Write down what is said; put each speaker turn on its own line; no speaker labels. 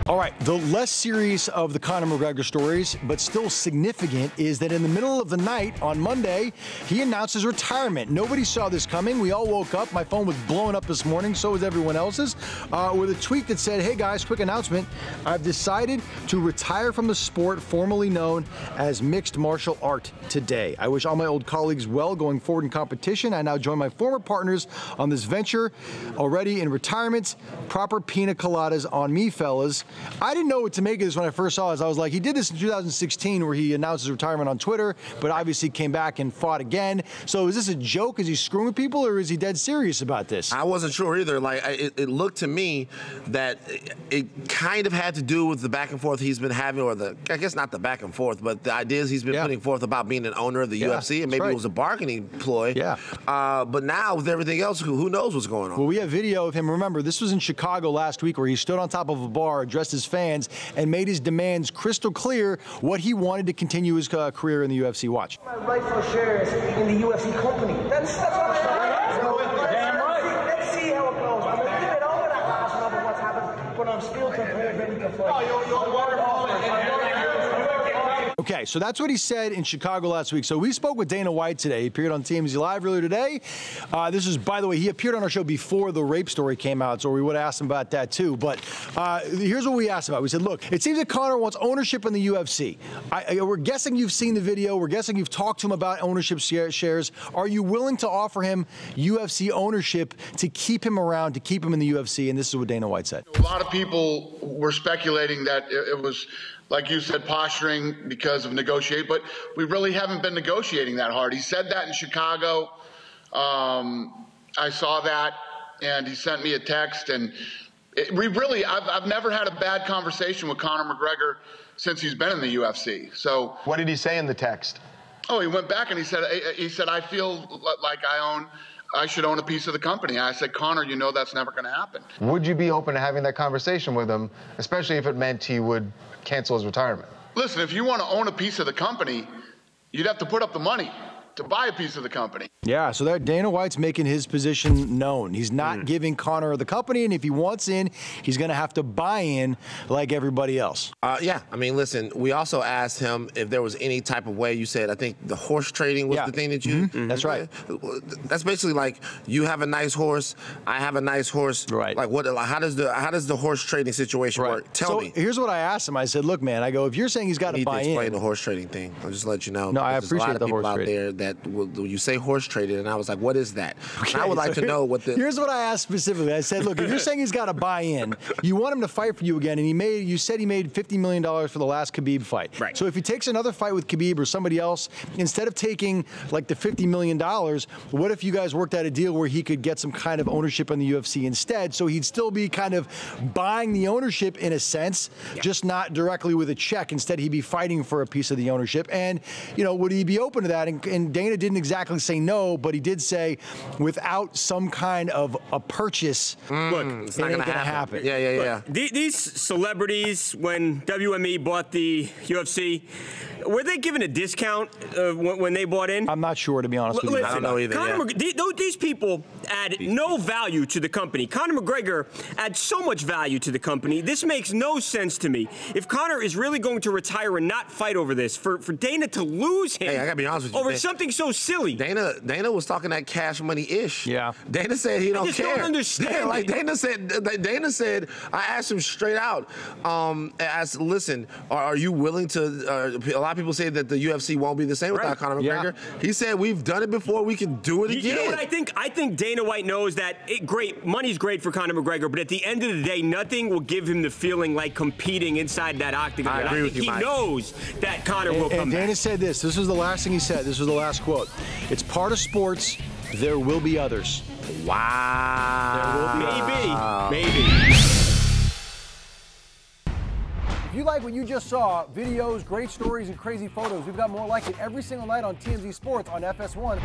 All right, the less serious of the Conor McGregor stories, but still significant, is that in the middle of the night on Monday, he announced his retirement. Nobody saw this coming. We all woke up. My phone was blowing up this morning, so was everyone else's, with a tweet that said, "Hey guys, quick announcement. I've decided to retire from the sport formerly known as mixed martial art today. I wish all my old colleagues well going forward in competition. I now join my former partners on this venture already in retirement. Proper pina coladas on me, fellas." I didn't know what to make of this when I first saw this. I was like, he did this in 2016 where he announced his retirement on Twitter, but obviously came back and fought again. So is this a joke? Is he screwing with people, or is he dead serious about this?
I wasn't sure either. Like, it looked to me that it kind of had to do with the back and forth he's been having, or I guess not the back and forth, but the ideas he's been putting forth about being an owner of the UFC, and maybe it was a bargaining ploy. But now with everything else, who knows what's going on?
Well, we have video of him. Remember, this was in Chicago last week where he stood on top of a bar, addressed his fans, and made his demands crystal clear what he wanted to continue his career in the UFC. Watch.
My rightful shares in the UFC company. That's what I'm saying. Damn right. Let's see how it goes. I'm going to give it over that last number what's happened, but I'm still prepared, ready to fight.
Okay, so that's what he said in Chicago last week. So we spoke with Dana White today. He appeared on TMZ Live earlier today. This is, by the way, he appeared on our show before the rape story came out, so we would have asked him about that too. But here's what we asked about. We said, look, it seems that Conor wants ownership in the UFC. We're guessing you've seen the video. We're guessing you've talked to him about ownership shares. Are you willing to offer him UFC ownership to keep him around, to keep him in the UFC? And this is what Dana White said.
A lot of people were speculating that it was, like you said, posturing because of negotiate, but we really haven't been negotiating that hard. He said that in Chicago. I saw that, and he sent me a text, and I've never had a bad conversation with Conor McGregor since he's been in the UFC. So
what did he say in the text?
Oh, he went back and he said, I feel like I should own a piece of the company. I said, Conor, you know that's never going to happen.
Would you be open to having that conversation with him, especially if it meant he would cancel his retirement?
Listen, if you want to own a piece of the company, you'd have to put up the money to buy a piece of the company.
Yeah, so there Dana White's making his position known. He's not giving Conor the company, and if he wants in, he's going to have to buy in like everybody else.
Yeah, I mean, listen, we also asked him if there was any type of way. You said, I think the horse trading was the thing that you...
That's right.
That's basically like, you have a nice horse, I have a nice horse.
Right.
Like, how does the horse trading situation work? Tell me.
Here's what I asked him. I said, look, man, I go, if you're saying he's got to buy in...
explain the horse trading thing. I'll just let you know.
No, I appreciate the horse trading.
There's a lot of people out there that will you say horse traded, and I was like, what is that? Okay, I would like to know what the...
Here's what I asked specifically. I said, look, if you're saying he's got to buy in, you want him to fight for you again, and you said he made $50 million for the last Khabib fight.
Right.
So if he takes another fight with Khabib or somebody else, instead of taking like the $50 million, what if you guys worked out a deal where he could get some kind of ownership in the UFC instead, so he'd still be kind of buying the ownership in a sense, just not directly with a check. Instead, he'd be fighting for a piece of the ownership. And, you know, would he be open to that? And Dana didn't exactly say no, but he did say without some kind of a purchase, look,
it's not going to happen. Yeah.
These celebrities, when WME bought the UFC, were they given a discount when they bought in?
I'm not sure, to be honest with you.
I don't know either.
These people add no value to the company. Conor McGregor adds so much value to the company. This makes no sense to me. If Conor is really going to retire and not fight over this, for Dana to lose him
I gotta be honest with you,
over something so silly.
Dana was talking that cash money-ish.
Yeah.
Dana said he don't care.
I don't understand.
Dana said, I asked him straight out, listen, are you willing to, a lot of people say that the UFC won't be the same without Conor McGregor. He said, we've done it before, we can do it again.
You know what I think? I think Dana White knows that money's great for Conor McGregor, but at the end of the day, nothing will give him the feeling like competing inside that octagon.
I agree with you, Mike.
He knows that Conor will come back.
And Dana said this was the last thing he said. This was the last quote. It's part of sports. There will be others.
Wow.
Maybe.
If you like what you just saw, videos, great stories, and crazy photos, we've got more like it every single night on TMZ Sports on FS1.